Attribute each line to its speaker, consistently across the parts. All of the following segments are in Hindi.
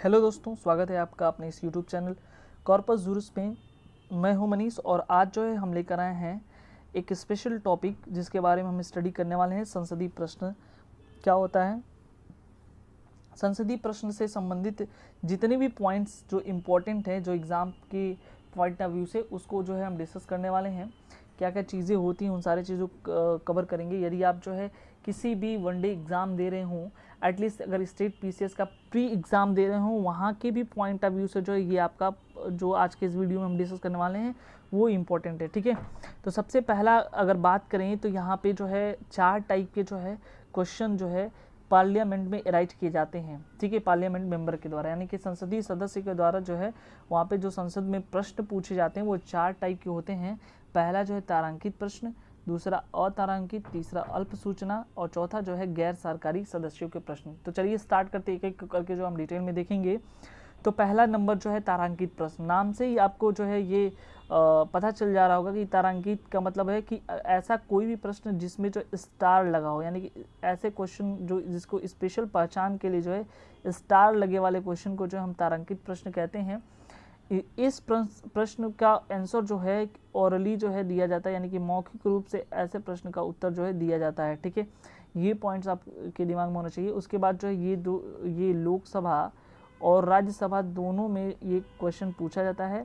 Speaker 1: हेलो दोस्तों, स्वागत है आपका अपने इस यूट्यूब चैनल कॉर्पस जुरिस में। मैं हूं मनीष और आज जो है हम लेकर आए हैं एक स्पेशल टॉपिक जिसके बारे में हम स्टडी करने वाले हैं। संसदीय प्रश्न क्या होता है, संसदीय प्रश्न से संबंधित जितने भी पॉइंट्स जो इम्पोर्टेंट हैं, जो एग्ज़ाम के पॉइंट ऑफ व्यू से, उसको जो है हम डिस्कस करने वाले हैं। क्या क्या चीज़ें होती हैं उन सारी चीज़ों कवर करेंगे। यदि आप जो है किसी भी वनडे एग्ज़ाम दे रहे हों, एटलीस्ट अगर स्टेट पीसीएस का प्री एग्ज़ाम दे रहे हों, वहाँ के भी पॉइंट ऑफ व्यू से जो है ये आपका जो आज के इस वीडियो में हम डिस्कस करने वाले हैं वो इम्पोर्टेंट है। ठीक है, तो सबसे पहला अगर बात करें तो यहाँ पे जो है 4 टाइप के जो है क्वेश्चन जो है पार्लियामेंट में राइट किए जाते हैं। ठीक है, पार्लियामेंट मेंबर के द्वारा, यानी कि संसदीय सदस्य के द्वारा जो है वहाँ पे जो संसद में प्रश्न पूछे जाते हैं वो 4 टाइप के होते हैं। पहला जो है तारांकित प्रश्न, दूसरा अतारांकित, तीसरा अल्प सूचना और चौथा जो है गैर सरकारी सदस्यों के प्रश्न। तो चलिए स्टार्ट करते एक एक करके जो हम डिटेल में देखेंगे। तो पहला नंबर जो है तारांकित प्रश्न, नाम से ही आपको जो है ये पता चल जा रहा होगा कि तारांकित का मतलब है कि ऐसा कोई भी प्रश्न जिसमें जो स्टार लगा हो, यानी कि ऐसे क्वेश्चन जो जिसको स्पेशल पहचान के लिए जो है स्टार लगे वाले क्वेश्चन को जो हम तारांकित प्रश्न कहते हैं। इस प्रश्न का आंसर जो है ओरली जो है दिया जाता है, यानी कि मौखिक रूप से ऐसे प्रश्न का उत्तर जो है दिया जाता है। ठीक है, ये पॉइंट्स आपके दिमाग में होना चाहिए। उसके बाद जो है ये लोकसभा और राज्यसभा दोनों में ये क्वेश्चन पूछा जाता है।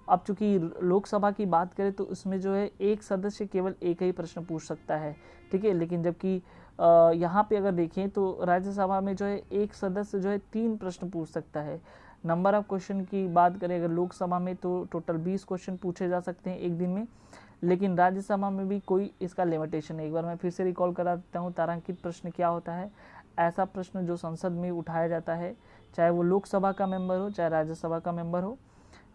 Speaker 1: अब चूंकि लोकसभा की बात करें तो उसमें जो है एक सदस्य केवल एक ही प्रश्न पूछ सकता है। ठीक है, लेकिन जबकि यहाँ पे अगर देखें तो राज्यसभा में जो है एक सदस्य जो है 3 प्रश्न पूछ सकता है। नंबर ऑफ क्वेश्चन की बात करें अगर लोकसभा में तो टोटल 20 क्वेश्चन पूछे जा सकते हैं एक दिन में, लेकिन राज्यसभा में भी कोई इसका लिमिटेशन है। एक बार मैं फिर से रिकॉल करा देता हूँ, तारांकित प्रश्न क्या होता है। ऐसा प्रश्न जो संसद में उठाया जाता है, चाहे वो लोकसभा का मेंबर हो चाहे राज्यसभा का मेंबर हो।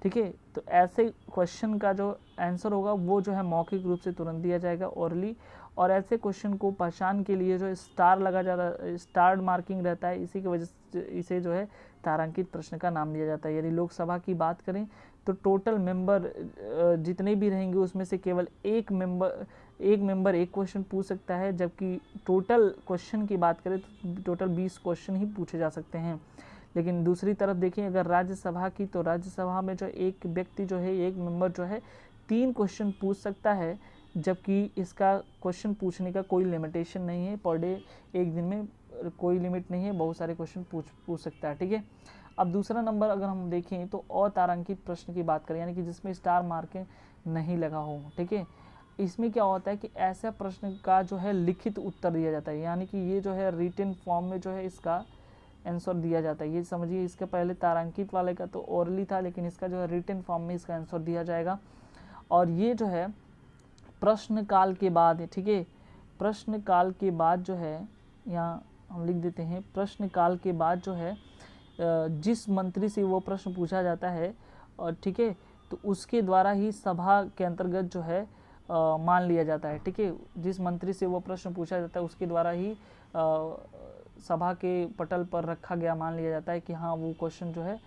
Speaker 1: ठीक है, तो ऐसे क्वेश्चन का जो आंसर होगा वो जो है मौखिक रूप से तुरंत दिया जाएगा ओरली, और ऐसे क्वेश्चन को पहचान के लिए जो स्टार लगा जाता है, स्टार मार्किंग रहता है, इसी की वजह से इसे जो है तारांकित प्रश्न का नाम दिया जाता है। यदि लोकसभा की बात करें तो टोटल मेंबर जितने भी रहेंगे उसमें से केवल एक मेंबर एक क्वेश्चन पूछ सकता है, जबकि टोटल क्वेश्चन की बात करें तो टोटल 20 क्वेश्चन ही पूछे जा सकते हैं। लेकिन दूसरी तरफ देखें अगर राज्यसभा की, तो राज्यसभा में जो एक व्यक्ति जो है, एक मेंबर जो है 3 क्वेश्चन पूछ सकता है, जबकि इसका क्वेश्चन पूछने का कोई लिमिटेशन नहीं है। पर डे एक दिन में कोई लिमिट नहीं है, बहुत सारे क्वेश्चन पूछ सकता है। ठीक है, अब दूसरा नंबर अगर हम देखें तो अतारांकित प्रश्न की बात करें, यानी कि जिसमें स्टार मार्किंग नहीं लगा हो। ठीक है, इसमें क्या होता है कि ऐसा प्रश्न का जो है लिखित उत्तर दिया जाता है, यानी कि ये जो है रिटन फॉर्म में जो है इसका आंसर दिया जाता है। ये समझिए, इसके पहले तारांकित वाले का तो ओरली था, लेकिन इसका जो है रिटन फॉर्म में इसका आंसर दिया जाएगा। और ये जो है प्रश्न काल के बाद है। ठीक है, प्रश्न काल के बाद जो है, यहाँ हम लिख देते हैं, प्रश्न काल के बाद जो है जिस मंत्री से वो प्रश्न पूछा जाता है, और ठीक है, तो उसके द्वारा ही सभा के अंतर्गत जो है मान लिया जाता है। ठीक है, जिस मंत्री से वो प्रश्न पूछा जाता है उसके द्वारा ही सभा के पटल पर रखा गया मान लिया जाता है कि हाँ वो क्वेश्चन जो है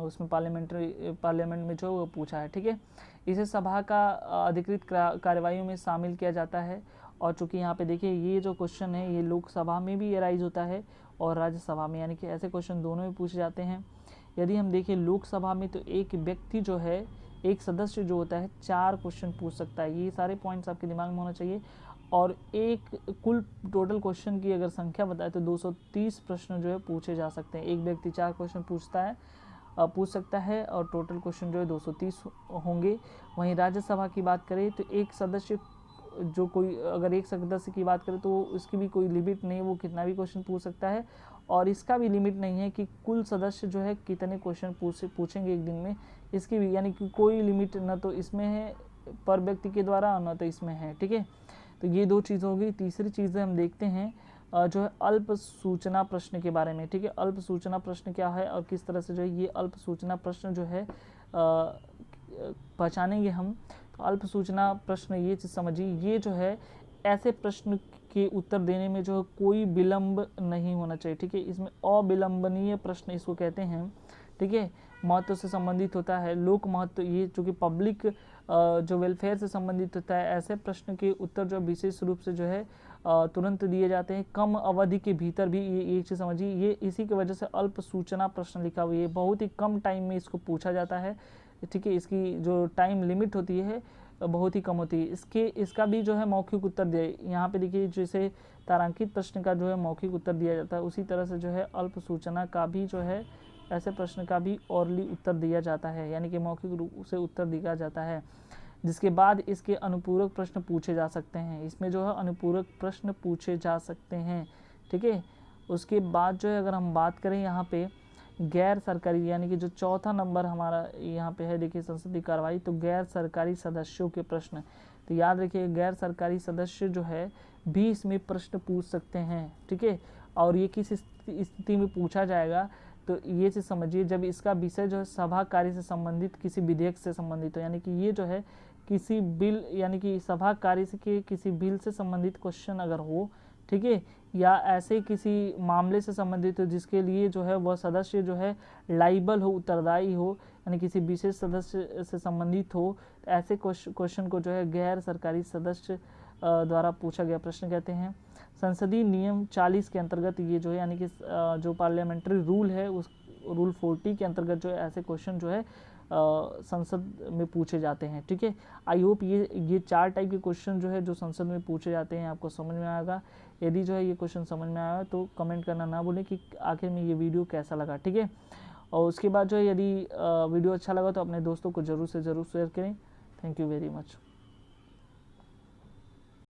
Speaker 1: उसमें पार्लियामेंट में जो वो पूछा है। ठीक है, इसे सभा का अधिकृत कार्यवाहियों में शामिल किया जाता है। और चूंकि यहाँ पे देखिए ये जो क्वेश्चन है ये लोकसभा में भी एराइज होता है और राज्यसभा में, यानी कि ऐसे क्वेश्चन दोनों में पूछे जाते हैं। यदि हम देखें लोकसभा में तो एक व्यक्ति जो है, एक सदस्य जो होता है 4 क्वेश्चन पूछ सकता है। ये सारे पॉइंट्स आपके दिमाग में होना चाहिए। और एक कुल टोटल क्वेश्चन की अगर संख्या बताए तो 230 प्रश्न जो है पूछे जा सकते हैं। एक व्यक्ति 4 क्वेश्चन पूछ सकता है और टोटल क्वेश्चन जो है 230 होंगे। वहीं राज्यसभा की बात करें तो एक सदस्य जो कोई, अगर एक सदस्य की बात करें तो इसकी भी कोई लिमिट नहीं है, वो कितना भी क्वेश्चन पूछ सकता है। और इसका भी लिमिट नहीं है कि कुल सदस्य जो है कितने क्वेश्चन पूछेंगे एक दिन में, इसकी भी यानी कि कोई लिमिट न तो इसमें है पर व्यक्ति के द्वारा, न तो इसमें है। ठीक है, तो ये 2 चीज़ होगी। तीसरी चीज़ हम देखते हैं जो है अल्प सूचना प्रश्न के बारे में। ठीक है, अल्प सूचना प्रश्न क्या है और किस तरह से जो है ये अल्प सूचना प्रश्न जो है पहचानेंगे हम। तो अल्प सूचना प्रश्न ये चीज़ समझिए, ये जो है ऐसे प्रश्न के उत्तर देने में जो है कोई विलंब नहीं होना चाहिए। ठीक है, इसमें अविलंबनीय प्रश्न इसको कहते हैं। ठीक है, महत्व से संबंधित होता है, लोक महत्व, ये चूँकि पब्लिक जो वेलफेयर से संबंधित होता है, ऐसे प्रश्न के उत्तर जो विशेष रूप से जो है तुरंत दिए जाते हैं, कम अवधि के भीतर भी, ये चीज़ समझिए, ये इसी की वजह से अल्प सूचना प्रश्न लिखा हुआ है, बहुत ही कम टाइम में इसको पूछा जाता है, ठीक है। इसकी जो टाइम लिमिट होती है बहुत ही कम होती है। इसका भी जो है मौखिक उत्तर दिया, यहाँ पे देखिए जैसे तारांकित प्रश्न का जो है मौखिक उत्तर दिया जाता है, उसी तरह से जो है अल्प सूचना का भी जो है ऐसे प्रश्न का भी ओरली उत्तर दिया जाता है, यानी कि मौखिक रूप से उत्तर दिया जाता है, जिसके बाद इसके अनुपूरक प्रश्न पूछे जा सकते हैं। इसमें जो है अनुपूरक प्रश्न पूछे जा सकते हैं, ठीक है। उसके बाद जो है अगर हम बात करें यहाँ पे गैर सरकारी, यानी कि जो चौथा नंबर हमारा यहाँ पे है, देखिए संसदीय कार्रवाई, तो गैर सरकारी सदस्यों के प्रश्न। तो याद रखिए गैर सरकारी सदस्य जो है भी इसमें प्रश्न पूछ सकते हैं, ठीक है। और ये किस स्थिति में पूछा जाएगा, तो ये चीज़ समझिए जब इसका विषय जो है सभा कार्य से संबंधित किसी विधेयक से संबंधित हो, यानी कि ये जो है किसी बिल, यानी कि सभा कार्य से के किसी बिल से संबंधित क्वेश्चन अगर हो, ठीक है, या ऐसे किसी मामले से संबंधित हो जिसके लिए जो है वह सदस्य जो है लाइबल हो, उत्तरदायी हो, यानी किसी विशेष सदस्य से संबंधित हो, ऐसे क्वेश्चन को जो है गैर सरकारी सदस्य द्वारा पूछा गया प्रश्न कहते हैं। संसदीय नियम 40 के अंतर्गत ये जो है, यानी कि जो पार्लियामेंट्री रूल है उस रूल 40 के अंतर्गत जो है ऐसे क्वेश्चन जो है संसद में पूछे जाते हैं, ठीक है। आई होप ये 4 टाइप के क्वेश्चन जो है जो संसद में पूछे जाते हैं आपको समझ में आएगा। यदि जो है ये क्वेश्चन समझ में आया तो कमेंट करना ना भूलें कि आखिर में ये वीडियो कैसा लगा, ठीक है। और उसके बाद जो है यदि वीडियो अच्छा लगा तो अपने दोस्तों को ज़रूर से ज़रूर शेयर करें। Thank you very much.